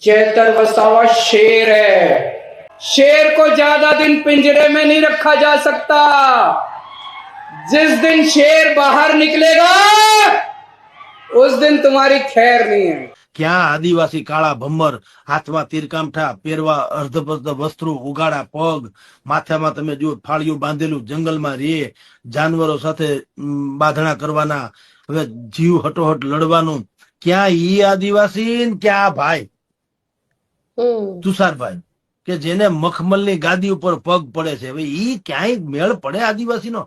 चेतर वसावा शेर है। शेर को ज्यादा दिन पिंजरे में नहीं रखा जा सकता। जिस दिन शेर बाहर निकलेगा उस दिन तुम्हारी खैर नहीं है। ક્યાં આદિવાસી કાળા ભમ્મર, હાથમાં તીરકામઠા પહેરવા, અર્ધપર્ધ વસ્ત્રો, ઉગાડા પગ, માથામાં તમે જુઓ ફાળિયું બાંધેલું, જંગલમાં રે, જાનવરો સાથે બાંધણા કરવાના, હવે જીવ હટોહટ લડવાનું, ક્યાં ઈ આદિવાસી ને ક્યાં ભાઈ તુષારભાઈ કે જેને મખમલની ગાદી ઉપર પગ પડે છે, હવે ઈ ક્યાંય મેળ પડે આદિવાસીનો?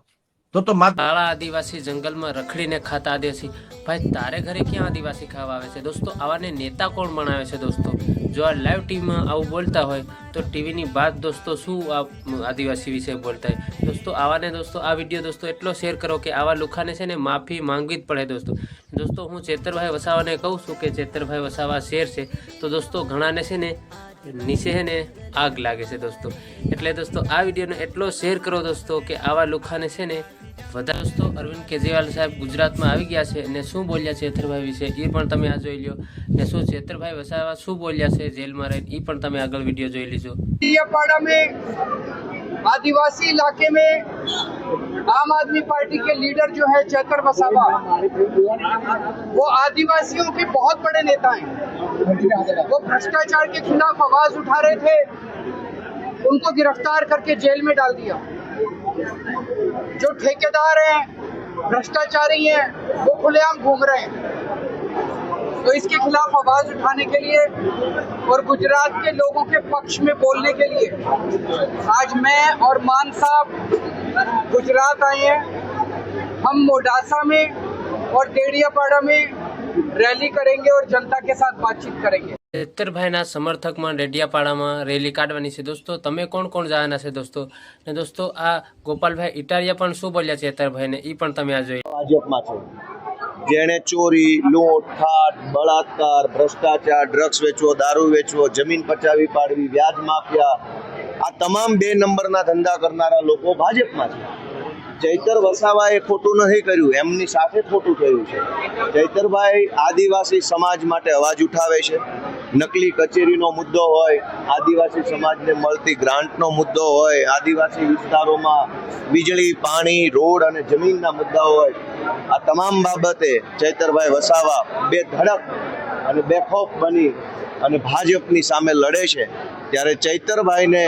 તો કાળા આદિવાસી જંગલમાં રખડીને ખાતા આદિવાસી ભાઈ, તારે ઘરે ક્યાં આદિવાસી ખાવા આવે છે? દોસ્તો આવાને નેતા કોણ બનાવે છે? દોસ્તો જો આ લાઈવ ટીવીમાં આવું બોલતા હોય તો ટીવીની વાત દોસ્તો શું આ આદિવાસી વિશે બોલતા હોય? દોસ્તો આવાને દોસ્તો આ વિડીયો દોસ્તો એટલો શેર કરો કે આવા લુખાને છે ને માફી માંગવી જ પડે. દોસ્તો હું ચેતરભાઈ વસાવાને કહું છું કે ચેતરભાઈ વસાવા શેર છે તો દોસ્તો ઘણાને છે ને નીચે છે ને આગ લાગે છે દોસ્તો. એટલે દોસ્તો આ વિડીયોને એટલો શેર કરો દોસ્તો કે આવા લુખાને છે ને વધારે. દોસ્તો અરવિંદ કેજરીવાલ સાહેબ ગુજરાતમાં આવી ગયા છે અને શું બોલ્યા ચેતરભાઈ વિશે એ પણ તમે આ જોઈ લો, ને શું ચેતરભાઈ વસાવા શું બોલ્યા છે જેલમાં રહીને એ પણ તમે આગળ વિડીયો જોઈ લીજો. डेडियापाड़ा में आदिवासी इलाके में आम आदमी पार्टी के लीडर जो है चेतर वसावा, वो आदिवासियों के बहुत बड़े नेता हैं। वो भ्रष्टाचार के खिलाफ आवाज उठा रहे थे, उनको गिरफ्तार करके जेल में डाल दिया। जो ठेकेदार हैं, भ्रष्टाचारी हैं, वो खुलेआम घूम रहे हैं। तो इसके खिलाफ आवाज उठाने के लिए और गुजरात के लोगों के पक्ष में बोलने के लिए आज मैं और मान साहब गुजरात आए हैं। हम मोडासा में और डेडियापाड़ा में रैली करेंगे और जनता के साथ बातचीत करेंगे. ચેતરભાઈના સમર્થકમાં ડેડિયાપાડામાં રેલી કાઢવાની છે દોસ્તો. તમે કોણ કોણ જવાના છે દોસ્તો? ને દોસ્તો આ ગોપાલભાઈ ઇટાલિયા પણ શું બોલ્યા ચેતરભાઈને એ પણ તમે આ જોઈ. ભાજપમાં છે જેણે ચોરી, લૂંટ, ઠાટ, બળાત્કાર, ભ્રષ્ટાચાર, ડ્રગ્સ વેચવો, દારૂ વેચવો, જમીન પચાવી પાડવી, વ્યાજ માફિયા, આ તમામ 2 નંબરના ધંધા કરનારા લોકો ભાજપમાં છે. ચૈતર વસાવાએ ખોટું નથી કર્યું, એમની સાથે ખોટું થયું છે. ચૈતરભાઈ આદિવાસી સમાજ માટે અવાજ ઉઠાવે છે. નકલી કચેરીનો મુદ્દો હોય, આદિવાસી સમાજને મળતી ગ્રાન્ટનો મુદ્દો હોય, આદિવાસી વિસ્તારોમાં વીજળી, પાણી, રોડ અને જમીનના મુદ્દાઓ હોય, આ તમામ બાબતે ચૈતરભાઈ વસાવા બેધડક અને બેખોફ બની અને ભાજપની સામે લડે છે. ત્યારે ચૈતરભાઈને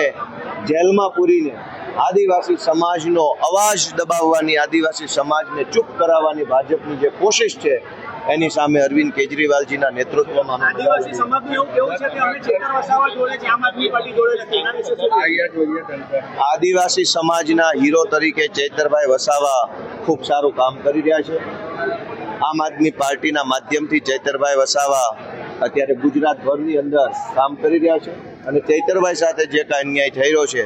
જેલમાં પૂરીને આદિવાસી સમાજનો અવાજ દબાવવાની, આદિવાસી સમાજને ચૂપ કરાવવાની ભાજપની જે કોશિશ છે એની સામે અરવિંદ કેજરીવાલજીના નેતૃત્વમાં આદિવાસી સમાજનું એવું કેવું છે કે અમે ચેતર વસાવા જોડે છે, આમ આદમી પાર્ટી જોડે નથી, એના વિશે શું? આદિવાસી સમાજના હીરો તરીકે ચૈતરભાઈ વસાવા ખૂબ સારું કામ કરી રહ્યા છે. આમ આદમી પાર્ટીના માધ્યમથી ચૈતરભાઈ વસાવા અત્યારે ગુજરાતભરની અંદર કામ કરી રહ્યા છે અને ચૈતરભાઈ સાથે જે કાંઈ અન્યાય થઈ રહ્યો છે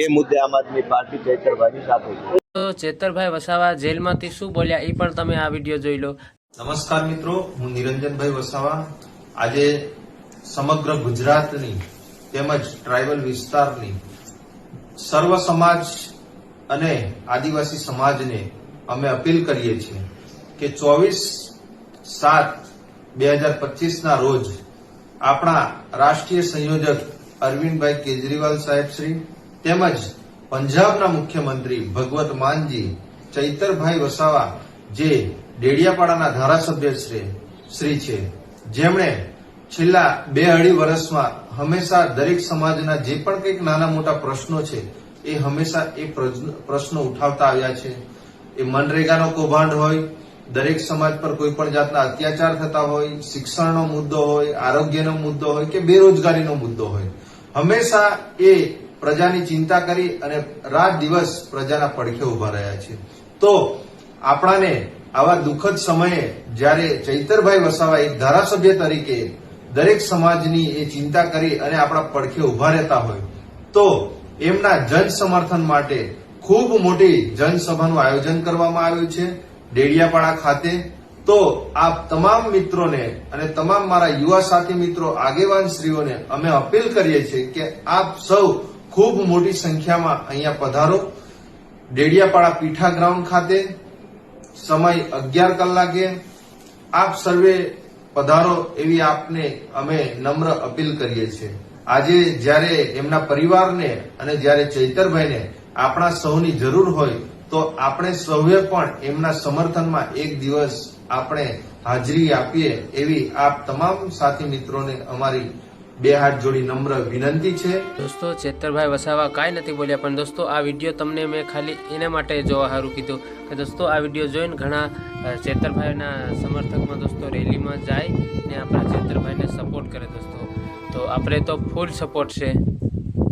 એ મુદ્દે આમ આદમી પાર્ટી ચૈતરભાઈની સાથે છે. તો ચેતરભાઈ વસાવા જેલમાંથી શું બોલ્યા એ પણ તમે આ વિડીયો જોઈ લો. નમસ્કાર મિત્રો, હું નિરંજનભાઈ વસાવા આજે સમગ્ર ગુજરાતની તેમજ ટ્રાઇબલ વિસ્તારની સર્વ સમાજ અને આદિવાસી સમાજને અમે અપીલ કરીએ છીએ કે 24/7/2025 રોજ આપણા રાષ્ટ્રીય સંયોજક અરવિંદભાઈ કેજરીવાલ સાહેબ શ્રી તેમજ પંજાબના મુખ્યમંત્રી ભગવત માનજી ચૈતરભાઈ વસાવા જે ડેડિયાપાડાના ધારાસભ્ય શ્રી છે, જેમણે છેલ્લા 2-2.5 વર્ષમાં હંમેશા દરેક સમાજના જે પણ કંઈક નાના મોટા પ્રશ્નો છે એ હંમેશા એ પ્રશ્નો ઉઠાવતા આવ્યા છે. એ મનરેગાનો કૌભાંડ હોય, દરેક સમાજ પર કોઈ પણ જાતના અત્યાચાર થતા હોય, શિક્ષણનો મુદ્દો હોય, આરોગ્યનો મુદ્દો હોય કે બેરોજગારીનો મુદ્દો હોય, હંમેશા એ પ્રજાની ચિંતા કરી અને રાત દિવસ પ્રજાના પડખે ઉભા રહ્યા છે. તો આપણાને આવા દુઃખદ સમયે જ્યારે ચૈતરભાઈ વસાવા એક ધારાસભ્ય તરીકે દરેક સમાજની એ ચિંતા કરી અને આપણા પડખે ઉભા રહેતા હોય તો એમના જન સમર્થન માટે ખૂબ મોટી જનસભાનું આયોજન કરવામાં આવ્યું છે ડેડિયાપાડા ખાતે. તો આ તમામ મિત્રોને અને તમામ મારા યુવા સાથી મિત્રો, આગેવાન શ્રીઓને અમે અપીલ કરીએ છીએ કે આપ સૌ ખૂબ મોટી સંખ્યામાં અહીંયા પધારો. ડેડિયાપાડા પીઠા ગ્રાઉન્ડ ખાતે સમય 11 કલાકે આપ સર્વે પધારો એવી આપને અમે નમ્ર અપીલ કરીએ છીએ. આજે જ્યારે એમના પરિવારને અને જ્યારે ચૈતરભાઈને આપણા સૌની જરૂર હોય તો આપણે સૌએ પણ એમના સમર્થનમાં એક દિવસ આપણે હાજરી આપીએ એવી આપ તમામ સાથી મિત્રોને અમારી બે હાથ જોડી નમ્ર વિનંતી છે. દોસ્તો ચેતરભાઈ વસાવા કાંઈ નથી બોલ્યા, પણ દોસ્તો આ વિડીયો તમને મેં ખાલી એના માટે જોવા સારું કીધું કે દોસ્તો આ વિડીયો જોઈને ઘણા ચેતરભાઈના સમર્થકમાં દોસ્તો રેલીમાં જાય ને આપણા ચેતરભાઈને સપોર્ટ કરે. દોસ્તો તો આપણે તો ફૂલ સપોર્ટ છે.